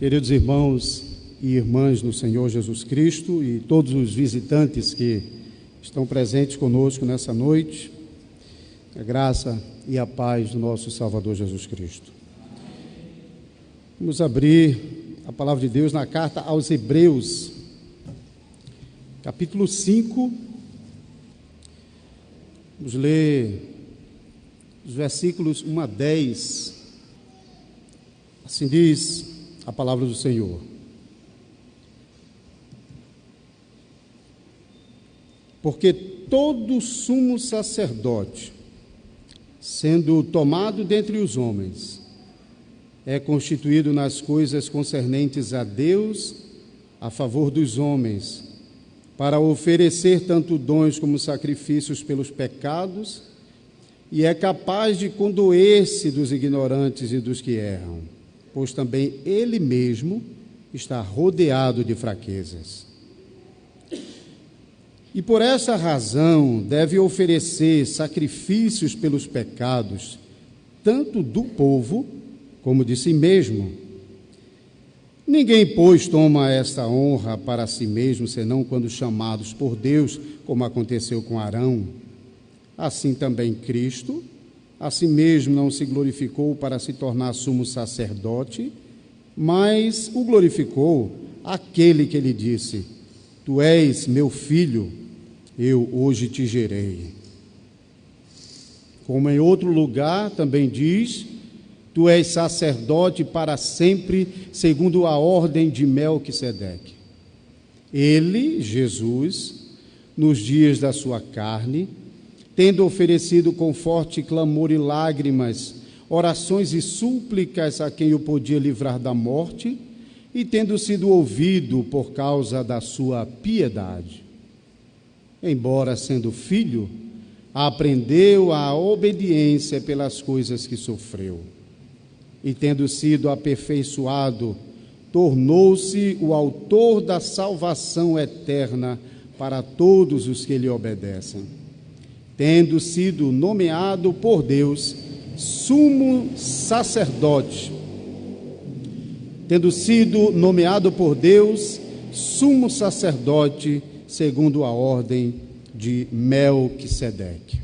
Queridos irmãos e irmãs no Senhor Jesus Cristo e todos os visitantes que estão presentes conosco nessa noite, a graça e a paz do nosso Salvador Jesus Cristo. Vamos abrir a palavra de Deus na carta aos Hebreus, capítulo 5, vamos ler os versículos 1 a 10, assim diz a palavra do Senhor. Porque todo sumo sacerdote, sendo tomado dentre os homens, é constituído nas coisas concernentes a Deus, a favor dos homens, para oferecer tanto dons como sacrifícios pelos pecados, e é capaz de condoer-se dos ignorantes e dos que erram, pois também ele mesmo está rodeado de fraquezas. E por essa razão deve oferecer sacrifícios pelos pecados, tanto do povo como de si mesmo. Ninguém, pois, toma esta honra para si mesmo, senão quando chamados por Deus, como aconteceu com Arão. Assim também Cristo, a si mesmo não se glorificou para se tornar sumo sacerdote, mas o glorificou aquele que lhe disse: Tu és meu filho, eu hoje te gerei. Como em outro lugar também diz: Tu és sacerdote para sempre, segundo a ordem de Melquisedeque. Ele, Jesus, nos dias da sua carne, tendo oferecido com forte clamor e lágrimas, orações e súplicas a quem o podia livrar da morte, e tendo sido ouvido por causa da sua piedade. Embora sendo filho, aprendeu a obediência pelas coisas que sofreu. E tendo sido aperfeiçoado, tornou-se o autor da salvação eterna para todos os que lhe obedecem. Tendo sido nomeado por Deus sumo sacerdote, sumo sacerdote, segundo a ordem de Melquisedeque.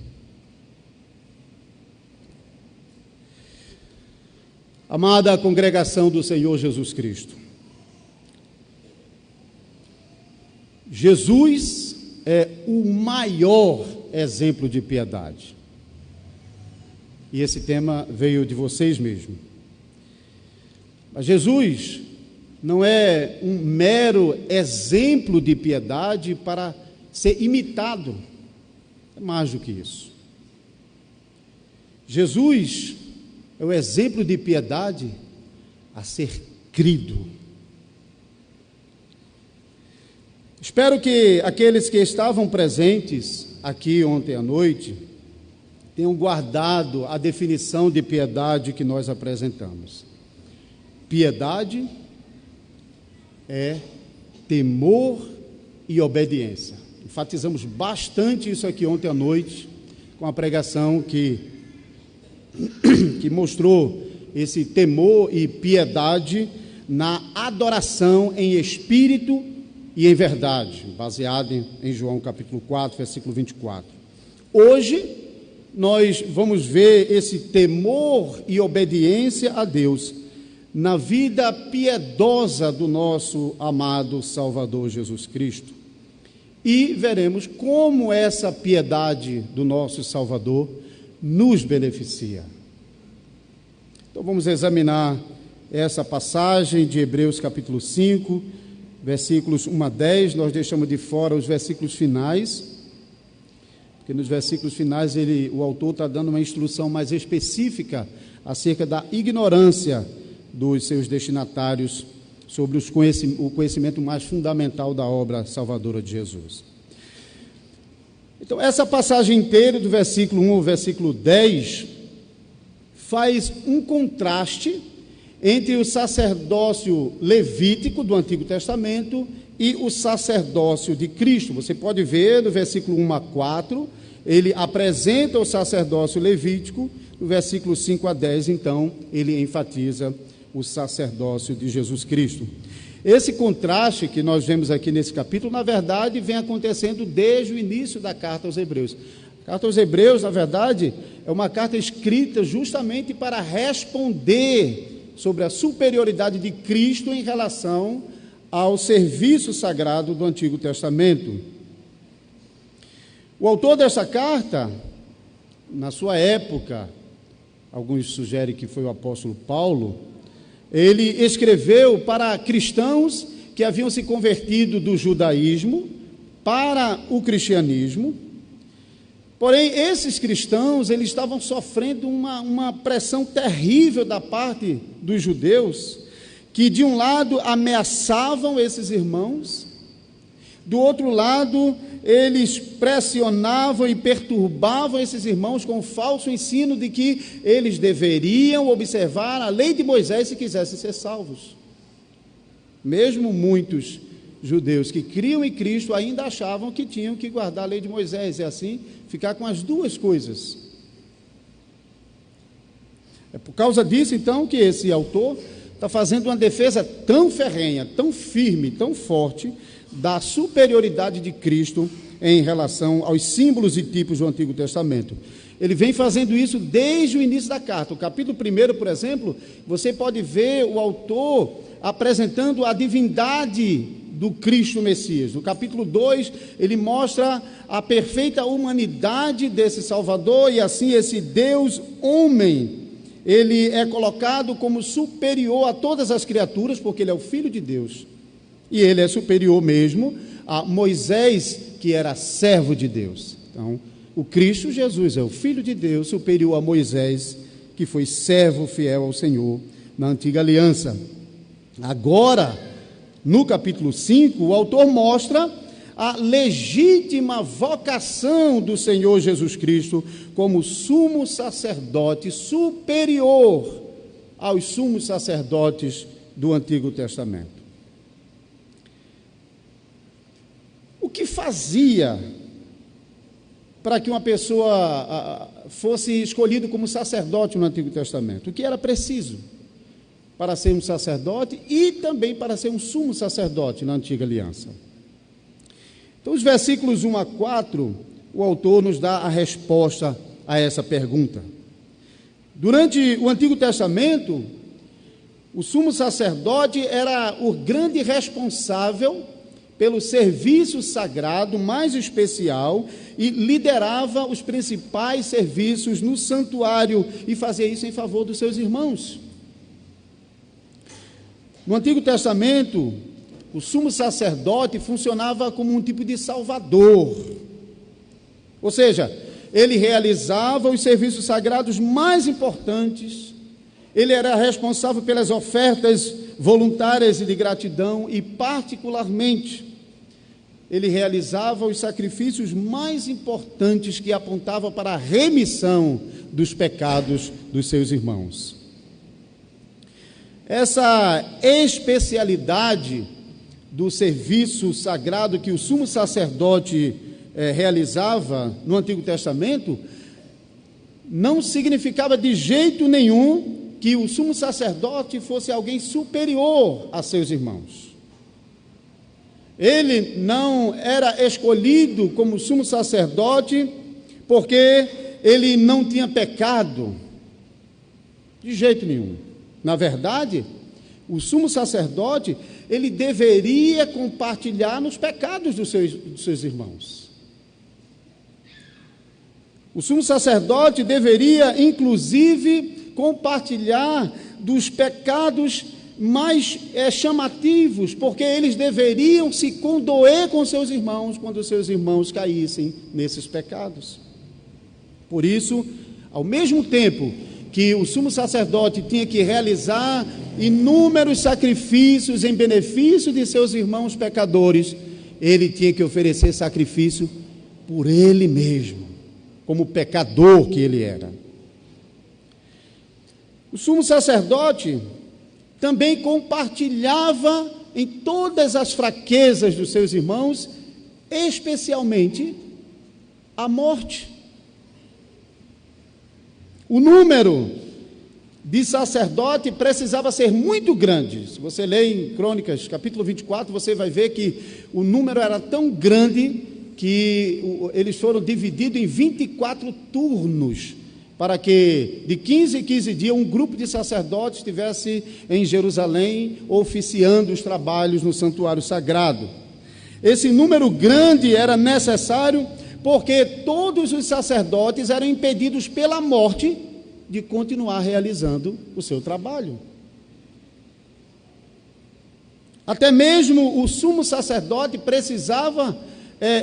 Amada congregação do Senhor Jesus Cristo, Jesus é o maior exemplo de piedade. E esse tema veio de vocês mesmos. Mas Jesus não é um mero exemplo de piedade para ser imitado. É mais do que isso. Jesus é o exemplo de piedade a ser crido. Espero que aqueles que estavam presentes aqui ontem à noite tenham guardado a definição de piedade que nós apresentamos. Piedade é temor e obediência. Enfatizamos bastante isso aqui ontem à noite, com a pregação que mostrou esse temor e piedade na adoração em espírito e em verdade, baseado em João capítulo 4, versículo 24. Hoje, nós vamos ver esse temor e obediência a Deus na vida piedosa do nosso amado Salvador Jesus Cristo. E veremos como essa piedade do nosso Salvador nos beneficia. Então vamos examinar essa passagem de Hebreus capítulo 5, versículos 1 a 10, nós deixamos de fora os versículos finais, porque nos versículos finais o autor está dando uma instrução mais específica acerca da ignorância dos seus destinatários sobre o conhecimento mais fundamental da obra salvadora de Jesus. Então, essa passagem inteira, do versículo 1 ao versículo 10, faz um contraste entre o sacerdócio levítico do Antigo Testamento e o sacerdócio de Cristo. Você pode ver no versículo 1 a 4, ele apresenta o sacerdócio levítico, no versículo 5 a 10, então, ele enfatiza o sacerdócio de Jesus Cristo. Esse contraste que nós vemos aqui nesse capítulo, na verdade, vem acontecendo desde o início da carta aos Hebreus. A carta aos Hebreus, na verdade, é uma carta escrita justamente para responder sobre a superioridade de Cristo em relação ao serviço sagrado do Antigo Testamento. O autor dessa carta, na sua época, alguns sugerem que foi o apóstolo Paulo, ele escreveu para cristãos que haviam se convertido do judaísmo para o cristianismo. Porém, esses cristãos, eles estavam sofrendo uma pressão terrível da parte dos judeus, que de um lado ameaçavam esses irmãos, do outro lado eles pressionavam e perturbavam esses irmãos com o falso ensino de que eles deveriam observar a lei de Moisés se quisessem ser salvos. Mesmo muitos judeus que criam em Cristo ainda achavam que tinham que guardar a lei de Moisés e assim ficar com as duas coisas. É por causa disso então que esse autor está fazendo uma defesa tão ferrenha, tão firme, tão forte da superioridade de Cristo em relação aos símbolos e tipos do Antigo Testamento. Ele vem fazendo isso desde o início da carta. O capítulo 1, por exemplo, você pode ver o autor apresentando a divindade do Cristo Messias. No capítulo 2, ele mostra a perfeita humanidade desse Salvador e assim esse Deus homem, ele é colocado como superior a todas as criaturas, porque ele é o Filho de Deus. E ele é superior mesmo a Moisés, que era servo de Deus. Então, o Cristo Jesus é o Filho de Deus, superior a Moisés, que foi servo fiel ao Senhor na antiga aliança. Agora, no capítulo 5, o autor mostra a legítima vocação do Senhor Jesus Cristo como sumo sacerdote superior aos sumos sacerdotes do Antigo Testamento. O que fazia para que uma pessoa fosse escolhida como sacerdote no Antigo Testamento? O que era preciso para ser um sacerdote e também para ser um sumo sacerdote na Antiga Aliança? Então, os versículos 1 a 4, o autor nos dá a resposta a essa pergunta. Durante o Antigo Testamento, o sumo sacerdote era o grande responsável pelo serviço sagrado mais especial e liderava os principais serviços no santuário e fazia isso em favor dos seus irmãos. No Antigo Testamento, o sumo sacerdote funcionava como um tipo de salvador, ou seja, ele realizava os serviços sagrados mais importantes, ele era responsável pelas ofertas voluntárias e de gratidão e, particularmente, ele realizava os sacrifícios mais importantes que apontavam para a remissão dos pecados dos seus irmãos. Essa especialidade do serviço sagrado que o sumo sacerdote realizava no Antigo Testamento não significava de jeito nenhum que o sumo sacerdote fosse alguém superior a seus irmãos. Ele não era escolhido como sumo sacerdote porque ele não tinha pecado, de jeito nenhum. Na verdade, o sumo sacerdote, ele deveria compartilhar nos pecados dos seus irmãos. O sumo sacerdote deveria, inclusive, compartilhar dos pecados mais chamativos, porque eles deveriam se condoer com seus irmãos quando seus irmãos caíssem nesses pecados. Por isso, ao mesmo tempo que o sumo sacerdote tinha que realizar inúmeros sacrifícios em benefício de seus irmãos pecadores, ele tinha que oferecer sacrifício por ele mesmo, como pecador que ele era. O sumo sacerdote também compartilhava em todas as fraquezas dos seus irmãos, especialmente a morte. O número de sacerdote precisava ser muito grande. Se você ler em Crônicas, capítulo 24, você vai ver que o número era tão grande que eles foram divididos em 24 turnos, para que de 15 em 15 dias um grupo de sacerdotes estivesse em Jerusalém oficiando os trabalhos no santuário sagrado. Esse número grande era necessário porque todos os sacerdotes eram impedidos pela morte de continuar realizando o seu trabalho. Até mesmo o sumo sacerdote precisava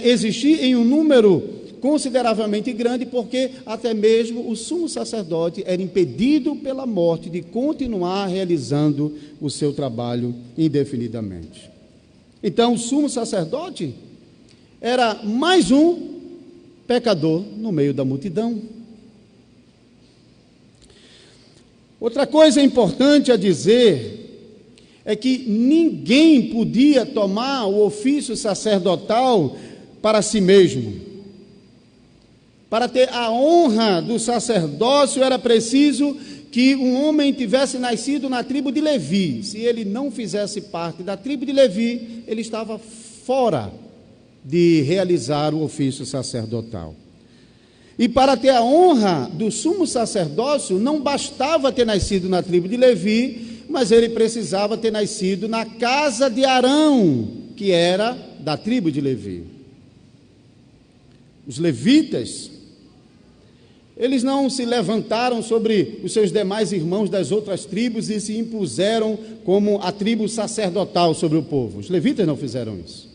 existir em um número consideravelmente grande, porque até mesmo o sumo sacerdote era impedido pela morte de continuar realizando o seu trabalho indefinidamente. Então, o sumo sacerdote era mais um pecador no meio da multidão. Outra coisa importante a dizer é que ninguém podia tomar o ofício sacerdotal para si mesmo. Para ter a honra do sacerdócio era preciso que um homem tivesse nascido na tribo de Levi. Se ele não fizesse parte da tribo de Levi, ele estava fora de realizar o ofício sacerdotal. E para ter a honra do sumo sacerdócio, não bastava ter nascido na tribo de Levi, mas ele precisava ter nascido na casa de Arão, que era da tribo de Levi. Os levitas, eles não se levantaram sobre os seus demais irmãos das outras tribos e se impuseram como a tribo sacerdotal sobre o povo. Os levitas não fizeram isso.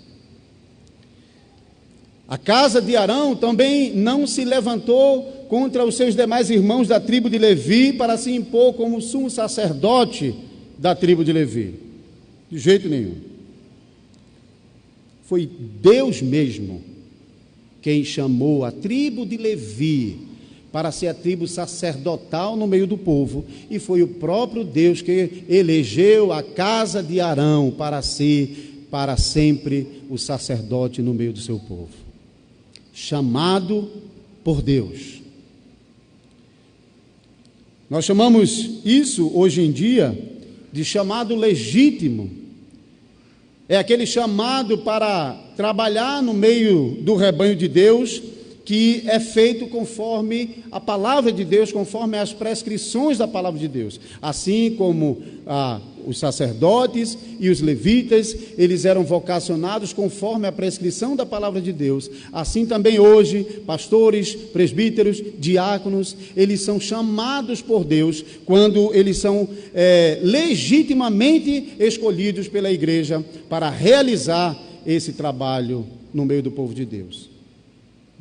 A casa de Arão também não se levantou contra os seus demais irmãos da tribo de Levi para se impor como sumo sacerdote da tribo de Levi. De jeito nenhum. Foi Deus mesmo quem chamou a tribo de Levi para ser a tribo sacerdotal no meio do povo, e foi o próprio Deus que elegeu a casa de Arão para ser para sempre o sacerdote no meio do seu povo. Chamado por Deus. Nós chamamos isso hoje em dia de chamado legítimo. É aquele chamado para trabalhar no meio do rebanho de Deus, que é feito conforme a palavra de Deus, conforme as prescrições da palavra de Deus. Assim como os sacerdotes e os levitas, eles eram vocacionados conforme a prescrição da palavra de Deus. Assim também hoje, pastores, presbíteros, diáconos, eles são chamados por Deus quando eles são legitimamente escolhidos pela igreja para realizar esse trabalho no meio do povo de Deus.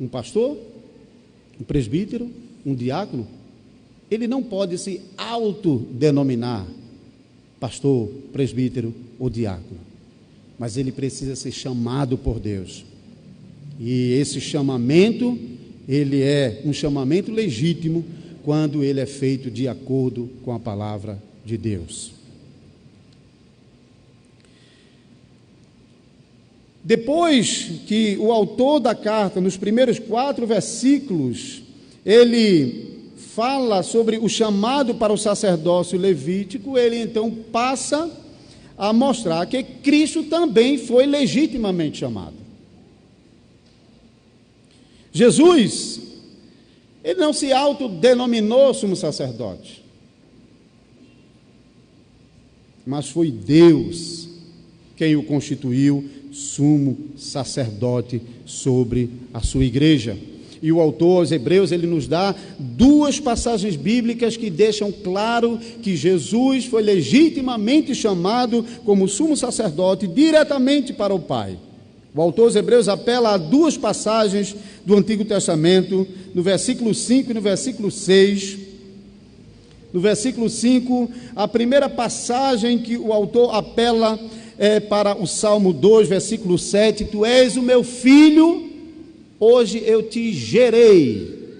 Um pastor, um presbítero, um diácono, ele não pode se autodenominar pastor, presbítero ou diácono, mas ele precisa ser chamado por Deus. E esse chamamento, ele é um chamamento legítimo quando ele é feito de acordo com a palavra de Deus. Depois que o autor da carta, nos primeiros 4 versículos, ele fala sobre o chamado para o sacerdócio levítico, ele então passa a mostrar que Cristo também foi legitimamente chamado. Jesus, ele não se autodenominou sumo sacerdote, mas foi Deus quem o constituiu sumo sacerdote sobre a sua igreja. E o autor aos Hebreus, ele nos dá 2 passagens bíblicas que deixam claro que Jesus foi legitimamente chamado como sumo sacerdote diretamente para o Pai. O autor aos Hebreus apela a 2 passagens do Antigo Testamento, no versículo 5 e no versículo 6. No versículo 5, a primeira passagem que o autor apela é para o Salmo 2, versículo 7, Tu és o meu filho, hoje eu te gerei,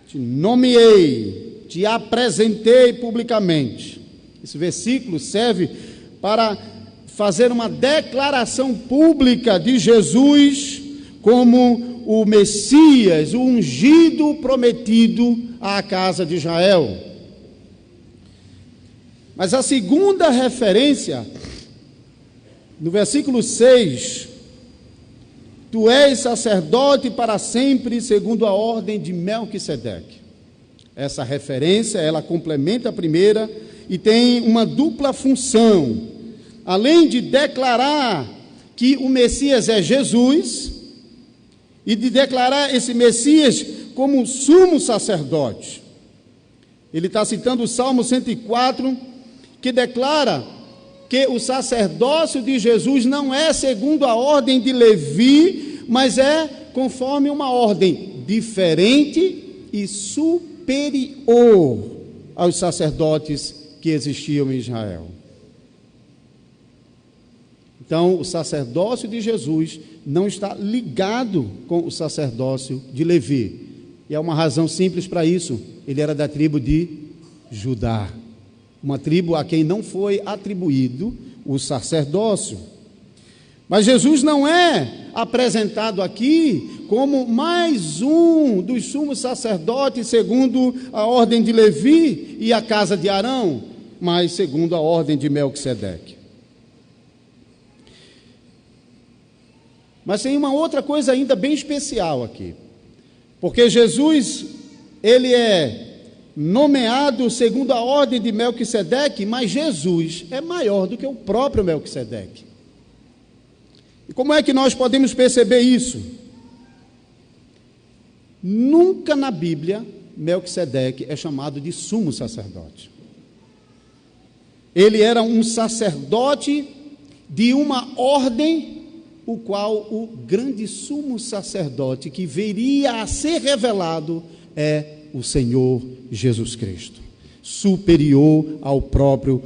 te nomeei, te apresentei publicamente. Esse versículo serve para fazer uma declaração pública de Jesus como o Messias, o ungido prometido à casa de Israel. Mas a segunda referência, no versículo 6, tu és sacerdote para sempre, segundo a ordem de Melquisedeque. Essa referência, ela complementa a primeira e tem uma dupla função. Além de declarar que o Messias é Jesus, e de declarar esse Messias como sumo sacerdote. Ele está citando o Salmo 104, que declara que o sacerdócio de Jesus não é segundo a ordem de Levi, mas é conforme uma ordem diferente e superior aos sacerdotes que existiam em Israel. Então, o sacerdócio de Jesus não está ligado com o sacerdócio de Levi. E há uma razão simples para isso. Ele era da tribo de Judá, uma tribo a quem não foi atribuído o sacerdócio. Mas Jesus não é apresentado aqui como mais um dos sumos sacerdotes segundo a ordem de Levi e a casa de Arão, mas segundo a ordem de Melquisedeque. Mas tem uma outra coisa ainda bem especial aqui, porque Jesus, ele é nomeado segundo a ordem de Melquisedeque, mas Jesus é maior do que o próprio Melquisedeque. E como é que nós podemos perceber isso? Nunca na Bíblia Melquisedeque é chamado de sumo sacerdote. Ele era um sacerdote de uma ordem, o qual o grande sumo sacerdote que viria a ser revelado é o Senhor Jesus Cristo, superior ao próprio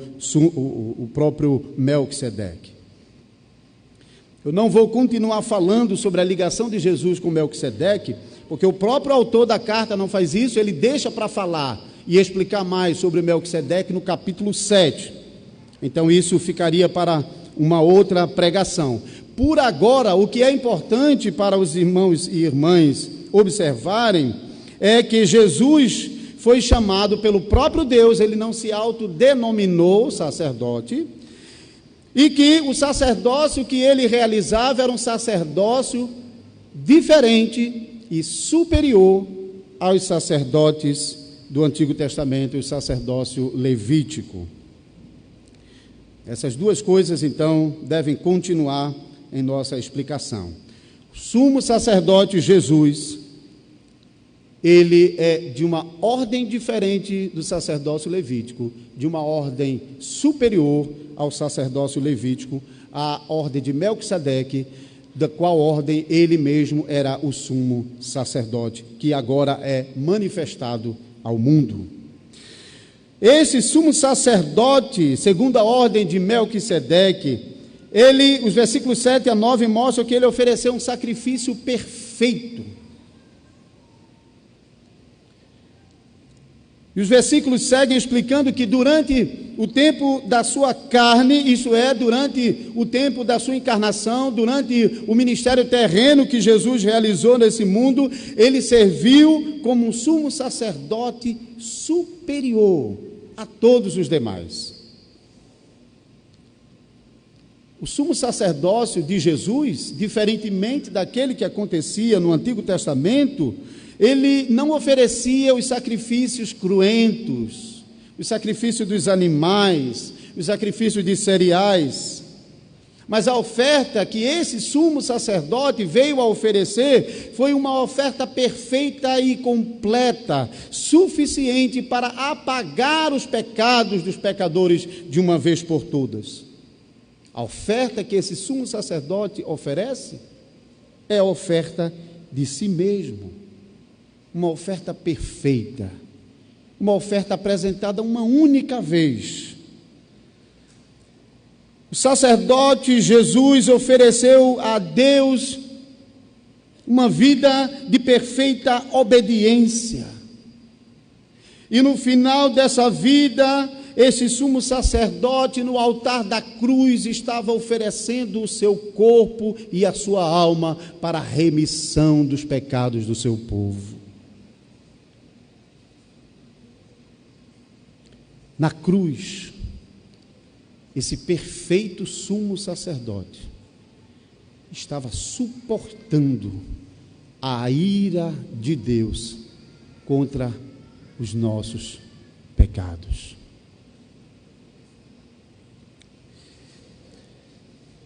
Melquisedeque. Eu não vou continuar falando sobre a ligação de Jesus com Melquisedeque, porque o próprio autor da carta não faz isso, ele deixa para falar e explicar mais sobre Melquisedeque no capítulo 7. Então isso ficaria para uma outra pregação. Por agora, o que é importante para os irmãos e irmãs observarem é que Jesus foi chamado pelo próprio Deus, ele não se autodenominou sacerdote, e que o sacerdócio que ele realizava era um sacerdócio diferente e superior aos sacerdotes do Antigo Testamento, o sacerdócio levítico. Essas duas coisas, então, devem continuar em nossa explicação. O sumo sacerdote Jesus, ele é de uma ordem diferente do sacerdócio levítico, de uma ordem superior ao sacerdócio levítico, a ordem de Melquisedeque, da qual ordem ele mesmo era o sumo sacerdote, que agora é manifestado ao mundo. Esse sumo sacerdote, segundo a ordem de Melquisedeque, os versículos 7 a 9 mostram que ele ofereceu um sacrifício perfeito. E os versículos seguem explicando que durante o tempo da sua carne, isso é, durante o tempo da sua encarnação, durante o ministério terreno que Jesus realizou nesse mundo, ele serviu como um sumo sacerdote superior a todos os demais. O sumo sacerdócio de Jesus, diferentemente daquele que acontecia no Antigo Testamento, ele não oferecia os sacrifícios cruentos, os sacrifícios dos animais, os sacrifícios de cereais, mas a oferta que esse sumo sacerdote veio a oferecer foi uma oferta perfeita e completa, suficiente para apagar os pecados dos pecadores de uma vez por todas. A oferta que esse sumo sacerdote oferece é a oferta de si mesmo, uma oferta perfeita, uma oferta apresentada uma única vez. O sacerdote Jesus ofereceu a Deus uma vida de perfeita obediência. E no final dessa vida, esse sumo sacerdote no altar da cruz estava oferecendo o seu corpo e a sua alma para a remissão dos pecados do seu povo. Na cruz, esse perfeito sumo sacerdote, estava suportando a ira de Deus contra os nossos pecados.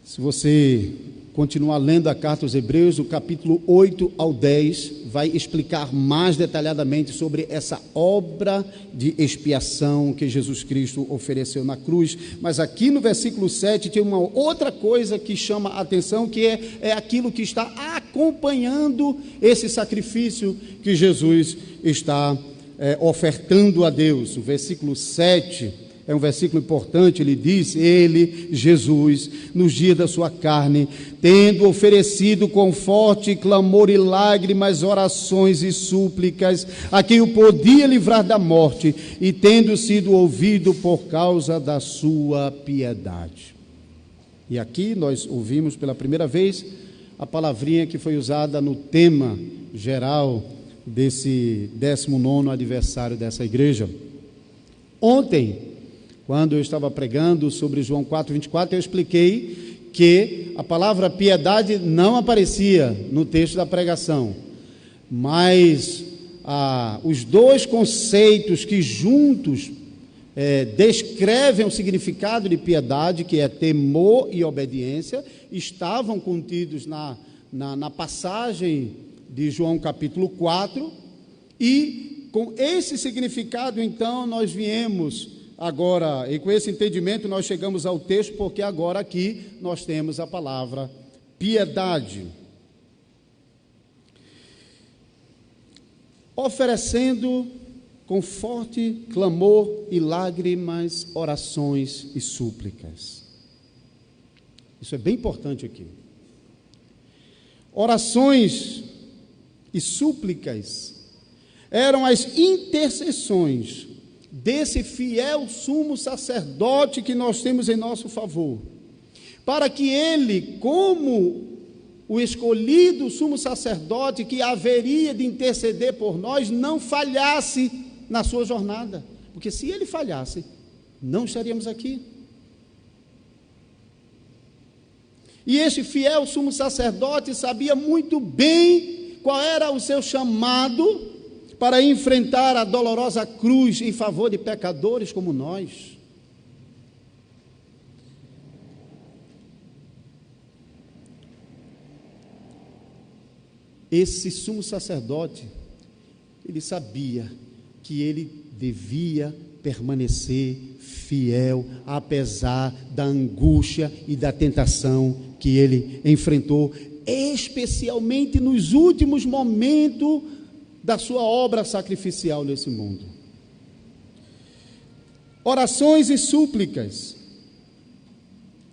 Se você continuar lendo a carta aos Hebreus, o capítulo 8 ao 10 vai explicar mais detalhadamente sobre essa obra de expiação que Jesus Cristo ofereceu na cruz. Mas aqui no versículo 7 tem uma outra coisa que chama a atenção, que é aquilo que está acompanhando esse sacrifício que Jesus está ofertando a Deus. O versículo 7 é um versículo importante. Ele diz: ele, Jesus, nos dias da sua carne, tendo oferecido com forte clamor e lágrimas, orações e súplicas, a quem o podia livrar da morte, e tendo sido ouvido por causa da sua piedade. E aqui nós ouvimos pela primeira vez a palavrinha que foi usada no tema geral desse 19º aniversário dessa igreja. Ontem, quando eu estava pregando sobre João 4:24, eu expliquei que a palavra piedade não aparecia no texto da pregação, mas os dois conceitos que juntos descrevem o significado de piedade, que é temor e obediência, estavam contidos na passagem de João capítulo 4, e com esse significado, então, nós viemos agora, e com esse entendimento nós chegamos ao texto, porque agora aqui nós temos a palavra piedade. Oferecendo com forte clamor e lágrimas, orações e súplicas. Isso é bem importante aqui. Orações e súplicas eram as intercessões desse fiel sumo sacerdote que nós temos em nosso favor, para que ele, como o escolhido sumo sacerdote que haveria de interceder por nós, não falhasse na sua jornada, porque se ele falhasse, não estaríamos aqui. E este fiel sumo sacerdote sabia muito bem qual era o seu chamado para enfrentar a dolorosa cruz em favor de pecadores como nós. Esse sumo sacerdote, ele sabia que ele devia permanecer fiel, apesar da angústia e da tentação que ele enfrentou, especialmente nos últimos momentos da sua obra sacrificial nesse mundo. Orações e súplicas.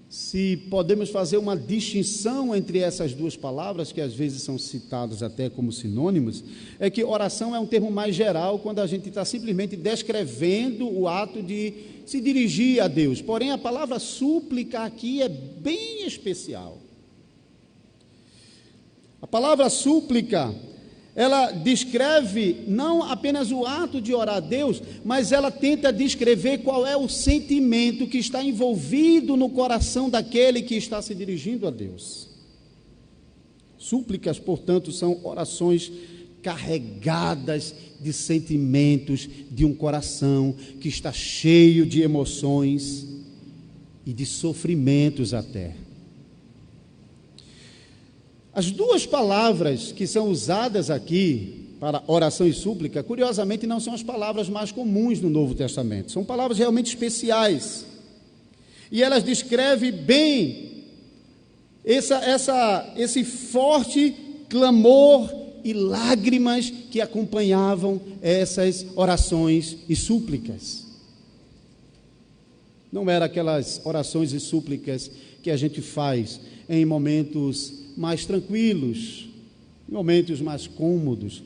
Se podemos fazer uma distinção entre essas duas palavras, que às vezes são citadas até como sinônimos, é que oração é um termo mais geral, quando a gente está simplesmente descrevendo o ato de se dirigir a Deus. Porém, a palavra súplica aqui é bem especial. A palavra súplica, ela descreve não apenas o ato de orar a Deus, mas ela tenta descrever qual é o sentimento que está envolvido no coração daquele que está se dirigindo a Deus. Súplicas, portanto, são orações carregadas de sentimentos de um coração que está cheio de emoções e de sofrimentos até. As duas palavras que são usadas aqui para oração e súplica, curiosamente, não são as palavras mais comuns no Novo Testamento. São palavras realmente especiais. E elas descrevem bem esse forte clamor e lágrimas que acompanhavam essas orações e súplicas. Não eram aquelas orações e súplicas que a gente faz em momentos mais tranquilos, em momentos mais cômodos,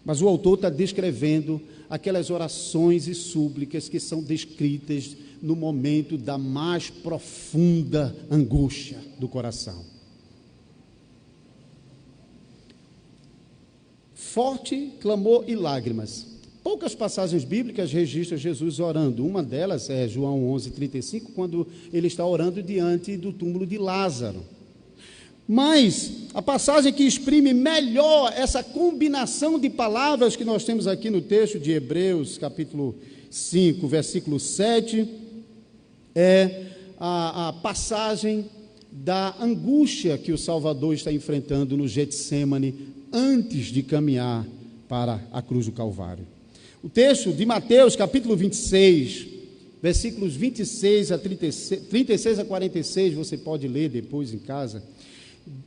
mas o autor está descrevendo aquelas orações e súplicas que são descritas no momento da mais profunda angústia do coração. Forte clamor e lágrimas. poucas passagens bíblicas registram Jesus orando. Uma delas é João 11:35, quando ele está orando diante do túmulo de Lázaro. Mas a passagem que exprime melhor essa combinação de palavras que nós temos aqui no texto de Hebreus, capítulo 5, versículo 7, é a passagem da angústia que o Salvador está enfrentando no Getsêmani antes de caminhar para a cruz do Calvário. O texto de Mateus, capítulo 26, versículos 26 a 36 a 46, você pode ler depois em casa,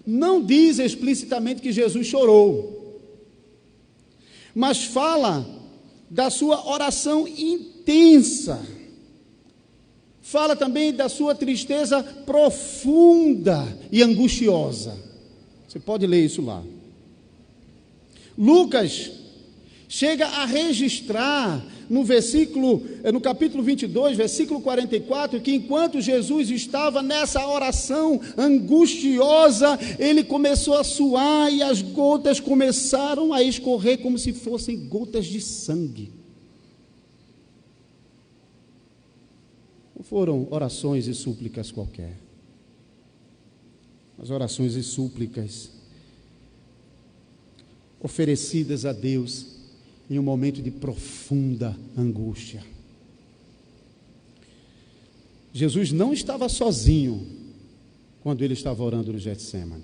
não diz explicitamente que Jesus chorou, mas fala da sua oração intensa, fala também da sua tristeza profunda e angustiosa. Você pode ler isso lá. Lucas chega a registrar no capítulo 22, versículo 44, que enquanto Jesus estava nessa oração angustiosa, ele começou a suar e as gotas começaram a escorrer como se fossem gotas de sangue. Não foram orações e súplicas qualquer, mas orações e súplicas oferecidas a Deus em um momento de profunda angústia. Jesus não estava sozinho quando ele estava orando no Getsêmani.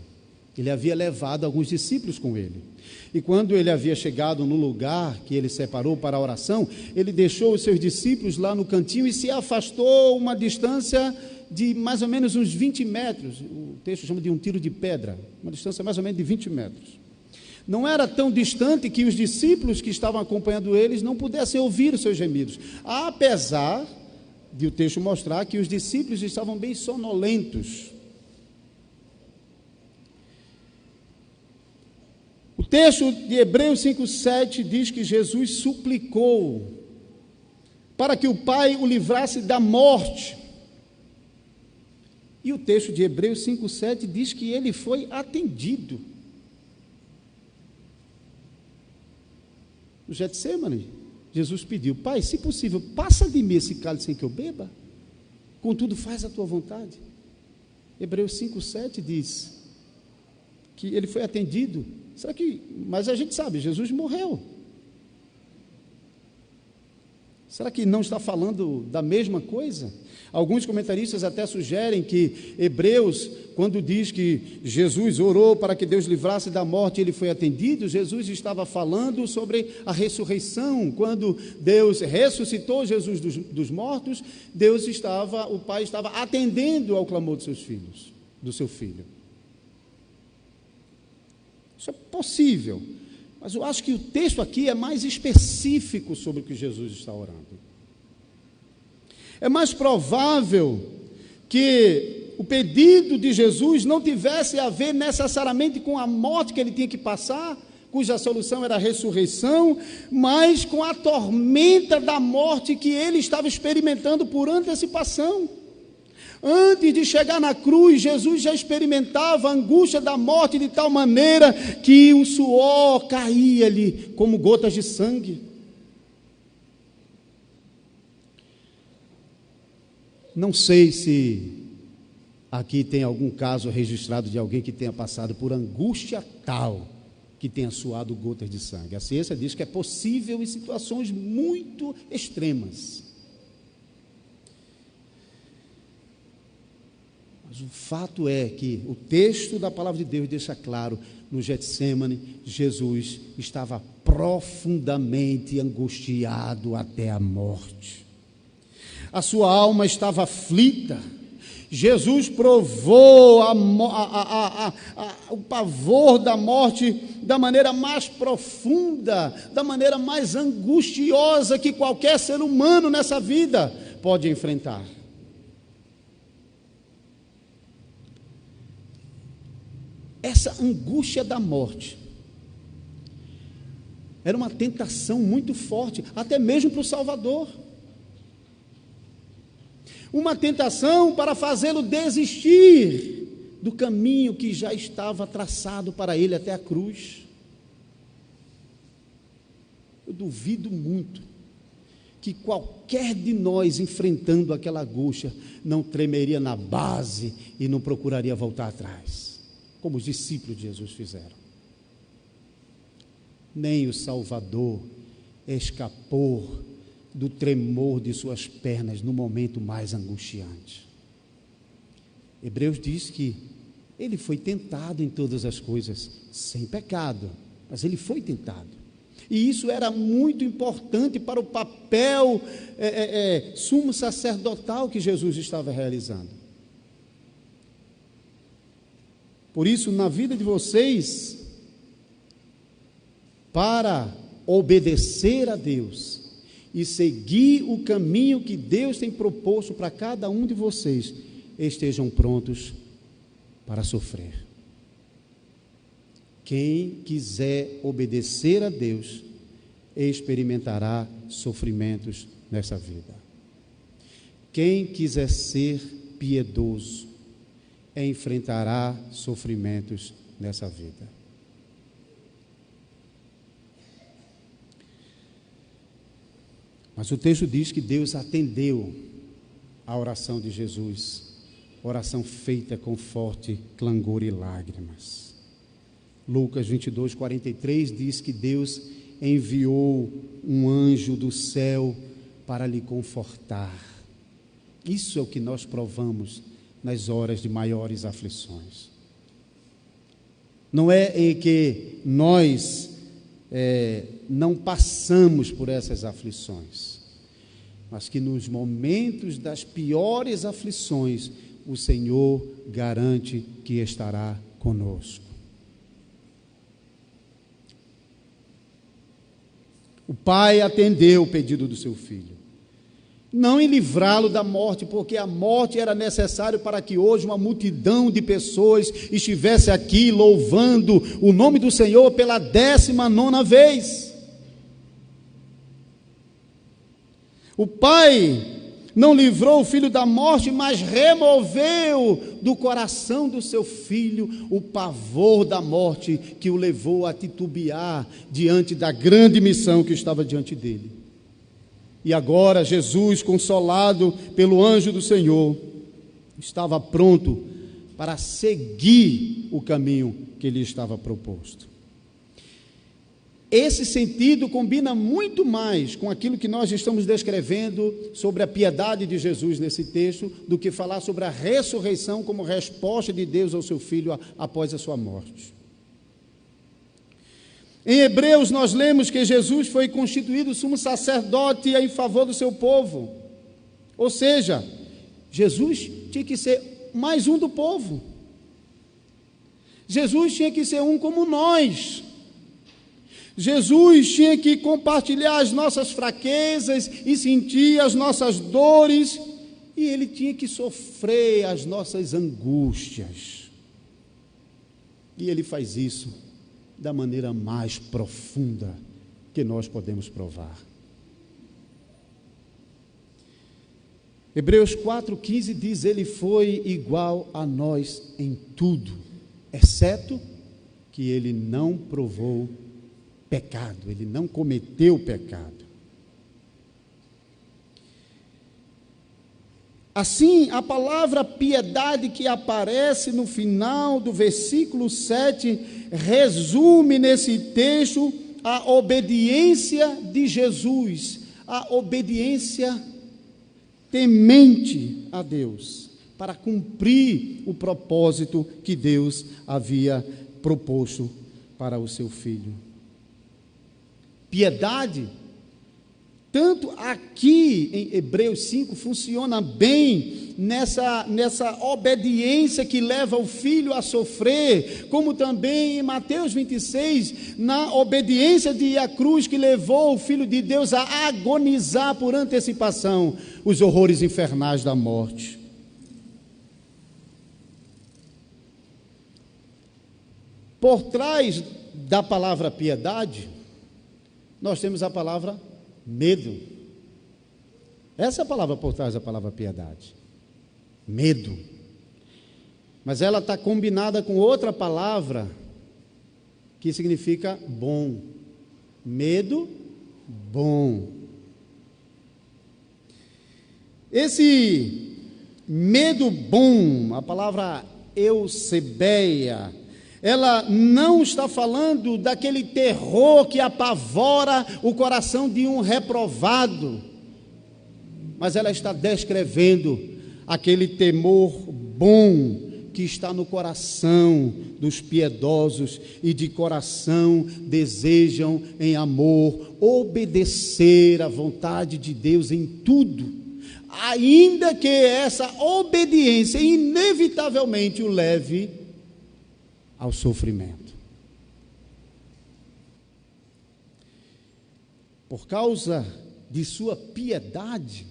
Ele havia levado alguns discípulos com ele. E quando ele havia chegado no lugar que ele separou para a oração, ele deixou os seus discípulos lá no cantinho e se afastou uma distância de mais ou menos uns 20 metros. O texto chama de um tiro de pedra, uma distância mais ou menos de 20 metros. Não era tão distante que os discípulos que estavam acompanhando eles não pudessem ouvir os seus gemidos, apesar de o texto mostrar que os discípulos estavam bem sonolentos. O texto de Hebreus 5,7 diz que Jesus suplicou para que o Pai o livrasse da morte. E o texto de Hebreus 5,7 diz que ele foi atendido. No Getsêmani, Jesus pediu: Pai, se possível, passa de mim esse cálice sem que eu beba, contudo faz a tua vontade. Hebreus 5,7 diz que ele foi atendido. Mas a gente sabe, Jesus morreu. Será que não está falando da mesma coisa? Alguns comentaristas até sugerem que Hebreus, quando diz que Jesus orou para que Deus livrasse da morte e ele foi atendido, Jesus estava falando sobre a ressurreição. Quando Deus ressuscitou Jesus dos mortos, o Pai estava atendendo ao clamor dos seus filhos, do seu filho. Isso é possível, mas eu acho que o texto aqui é mais específico sobre o que Jesus está orando. É mais provável que o pedido de Jesus não tivesse a ver necessariamente com a morte que ele tinha que passar, cuja solução era a ressurreição, mas com a tormenta da morte que ele estava experimentando por antecipação. Antes de chegar na cruz, Jesus já experimentava a angústia da morte de tal maneira que o suor caía-lhe como gotas de sangue. Não sei se aqui tem algum caso registrado de alguém que tenha passado por angústia tal que tenha suado gotas de sangue. A ciência diz que é possível em situações muito extremas. Mas o fato é que o texto da palavra de Deus deixa claro: no Getsêmani, Jesus estava profundamente angustiado até a morte. A sua alma estava aflita. Jesus provou o pavor da morte da maneira mais profunda, da maneira mais angustiosa que qualquer ser humano nessa vida pode enfrentar. Essa angústia da morte era uma tentação muito forte, até mesmo para o Salvador. Uma tentação para fazê-lo desistir do caminho que já estava traçado para ele até a cruz. Eu duvido muito que qualquer de nós, enfrentando aquela angústia, não tremeria na base e não procuraria voltar atrás, como os discípulos de Jesus fizeram. Nem o Salvador escapou do tremor de suas pernas no momento mais angustiante. Hebreus diz que ele foi tentado em todas as coisas, sem pecado, mas ele foi tentado. E isso era muito importante para o papel sumo sacerdotal que Jesus estava realizando. Por isso, na vida de vocês, para obedecer a Deus e seguir o caminho que Deus tem proposto para cada um de vocês, estejam prontos para sofrer. Quem quiser obedecer a Deus experimentará sofrimentos nessa vida. Quem quiser ser piedoso enfrentará sofrimentos nessa vida. Mas o texto diz que Deus atendeu a oração de Jesus, oração feita com forte clangor e lágrimas. Lucas 22, 43 diz que Deus enviou um anjo do céu para lhe confortar. Isso é o que nós provamos nas horas de maiores aflições. Não é em que nós não passamos por essas aflições, mas que nos momentos das piores aflições, o Senhor garante que estará conosco. O pai atendeu o pedido do seu filho, não em livrá-lo da morte, porque a morte era necessária para que hoje uma multidão de pessoas estivesse aqui louvando o nome do Senhor pela 19ª vez. O pai não livrou o filho da morte, mas removeu do coração do seu filho o pavor da morte que o levou a titubear diante da grande missão que estava diante dele. E agora Jesus, consolado pelo anjo do Senhor, estava pronto para seguir o caminho que lhe estava proposto. Esse sentido combina muito mais com aquilo que nós estamos descrevendo sobre a piedade de Jesus nesse texto, do que falar sobre a ressurreição como resposta de Deus ao seu Filho após a sua morte. Em Hebreus nós lemos que Jesus foi constituído sumo sacerdote em favor do seu povo. Ou seja, Jesus tinha que ser mais um do povo. Jesus tinha que ser um como nós. Jesus tinha que compartilhar as nossas fraquezas e sentir as nossas dores, e ele tinha que sofrer as nossas angústias. E ele faz isso da maneira mais profunda que nós podemos provar. Hebreus 4,15 diz: ele foi igual a nós em tudo, exceto que ele não provou pecado, ele não cometeu pecado. Assim, a palavra piedade que aparece no final do versículo 7 resume nesse texto a obediência de Jesus, a obediência temente a Deus, para cumprir o propósito que Deus havia proposto para o seu filho. Piedade, tanto aqui em Hebreus 5, funciona bem nessa obediência que leva o filho a sofrer, como também em Mateus 26, na obediência de ir à cruz que levou o Filho de Deus a agonizar por antecipação os horrores infernais da morte. Por trás da palavra piedade, nós temos a palavra medo. Essa é a palavra por trás da palavra piedade. Medo. Mas ela está combinada com outra palavra que significa bom. Medo, bom. Esse medo bom, a palavra eusebeia, ela não está falando daquele terror que apavora o coração de um reprovado, mas ela está descrevendo aquele temor bom que está no coração dos piedosos e de coração desejam em amor obedecer à vontade de Deus em tudo, ainda que essa obediência inevitavelmente o leve ao sofrimento. Por causa de sua piedade,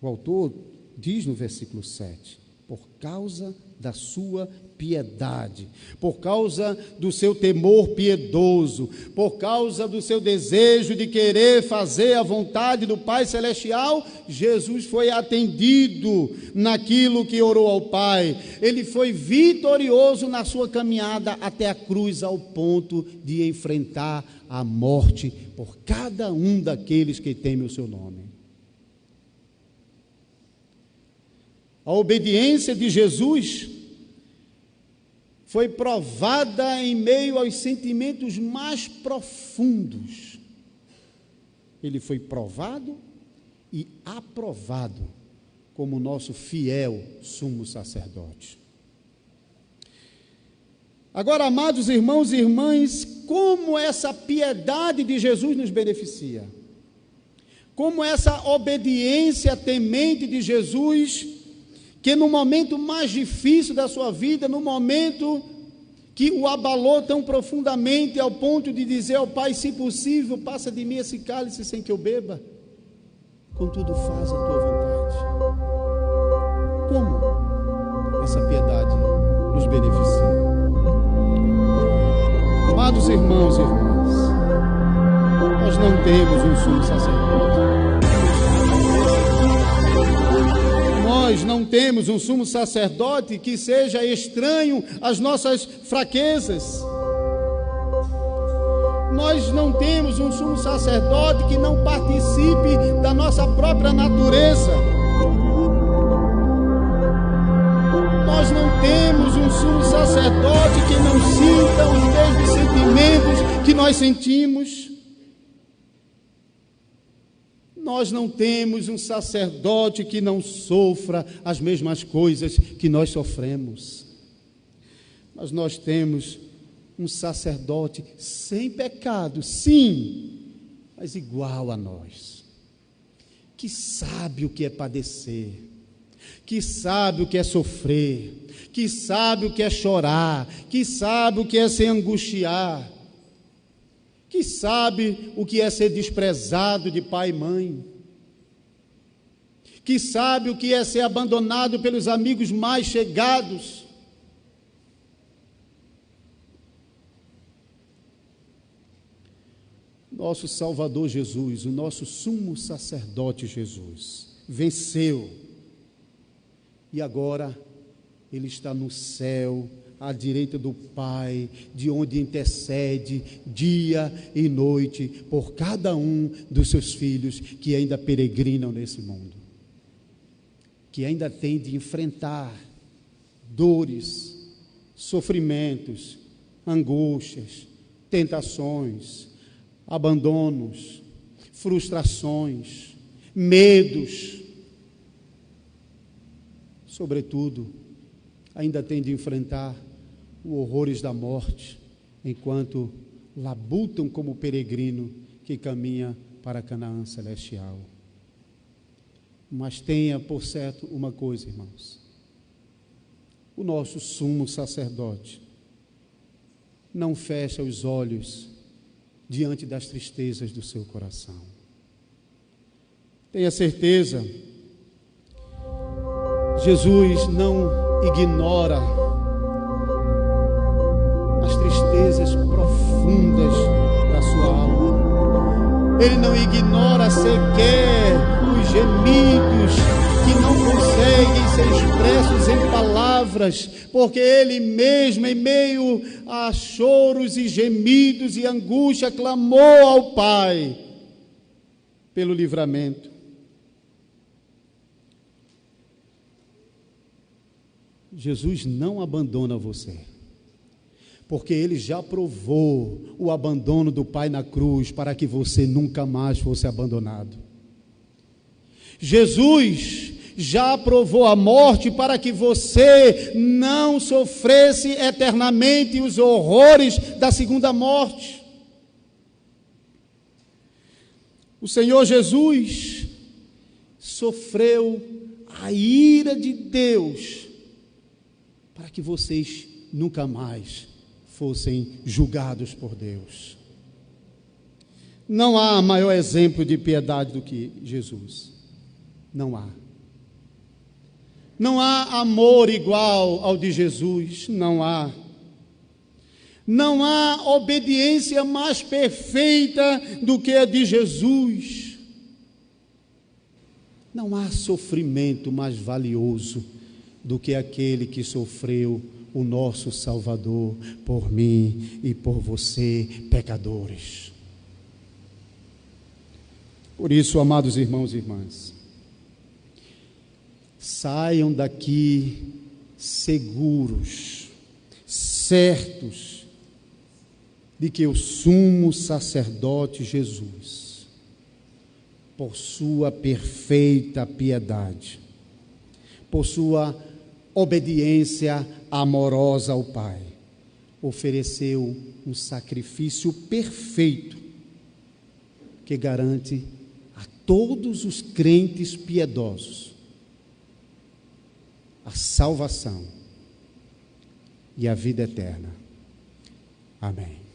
o autor diz no versículo 7, por causa da sua piedade, por causa do seu temor piedoso, por causa do seu desejo de querer fazer a vontade do Pai Celestial, Jesus foi atendido naquilo que orou ao Pai. Ele foi vitorioso na sua caminhada até a cruz, ao ponto de enfrentar a morte por cada um daqueles que temem o seu nome. A obediência de Jesus foi provada em meio aos sentimentos mais profundos. Ele foi provado e aprovado como nosso fiel sumo sacerdote. Agora, amados irmãos e irmãs, como essa piedade de Jesus nos beneficia? Como essa obediência temente de Jesus, que no momento mais difícil da sua vida, no momento que o abalou tão profundamente ao ponto de dizer ao Pai, se possível, passa de mim esse cálice sem que eu beba, contudo faz a tua vontade. Como essa piedade nos beneficia? Amados irmãos e irmãs, nós não temos um sumo sacerdote. Nós não temos um sumo sacerdote que seja estranho às nossas fraquezas. Nós não temos um sumo sacerdote que não participe da nossa própria natureza. Nós não temos um sumo sacerdote que não sinta os mesmos sentimentos que nós sentimos. Nós não temos um sacerdote que não sofra as mesmas coisas que nós sofremos. Mas nós temos um sacerdote sem pecado, sim, mas igual a nós, que sabe o que é padecer, que sabe o que é sofrer, que sabe o que é chorar, que sabe o que é se angustiar, que sabe o que é ser desprezado de pai e mãe, que sabe o que é ser abandonado pelos amigos mais chegados. Nosso Salvador Jesus, o nosso sumo sacerdote Jesus, venceu, e agora Ele está no céu, à direita do Pai, de onde intercede dia e noite por cada um dos seus filhos que ainda peregrinam nesse mundo, que ainda tem de enfrentar dores, sofrimentos, angústias, tentações, abandonos, frustrações, medos, sobretudo, ainda tem de enfrentar os horrores da morte, enquanto labutam como peregrino que caminha para Canaã celestial. Mas tenha por certo uma coisa, irmãos: o nosso sumo sacerdote não fecha os olhos diante das tristezas do seu coração. Tenha certeza, Jesus não ignora as tristezas profundas da sua alma. Ele não ignora sequer os gemidos que não conseguem ser expressos em palavras, porque Ele mesmo, em meio a choros e gemidos e angústia, clamou ao Pai pelo livramento. Jesus não abandona você, porque Ele já provou o abandono do Pai na cruz para que você nunca mais fosse abandonado. Jesus já provou a morte para que você não sofresse eternamente os horrores da segunda morte. O Senhor Jesus sofreu a ira de Deus para que vocês nunca mais fossem julgados por Deus. Não há maior exemplo de piedade do que Jesus. Não há. Não há amor igual ao de Jesus. Não há. Não há obediência mais perfeita do que a de Jesus. Não há sofrimento mais valioso do que aquele que sofreu o nosso Salvador por mim e por você, pecadores. Por isso, amados irmãos e irmãs, saiam daqui seguros, certos de que o sumo sacerdote Jesus, por sua perfeita piedade, por sua obediência amorosa ao Pai, ofereceu um sacrifício perfeito que garante a todos os crentes piedosos a salvação e a vida eterna. Amém.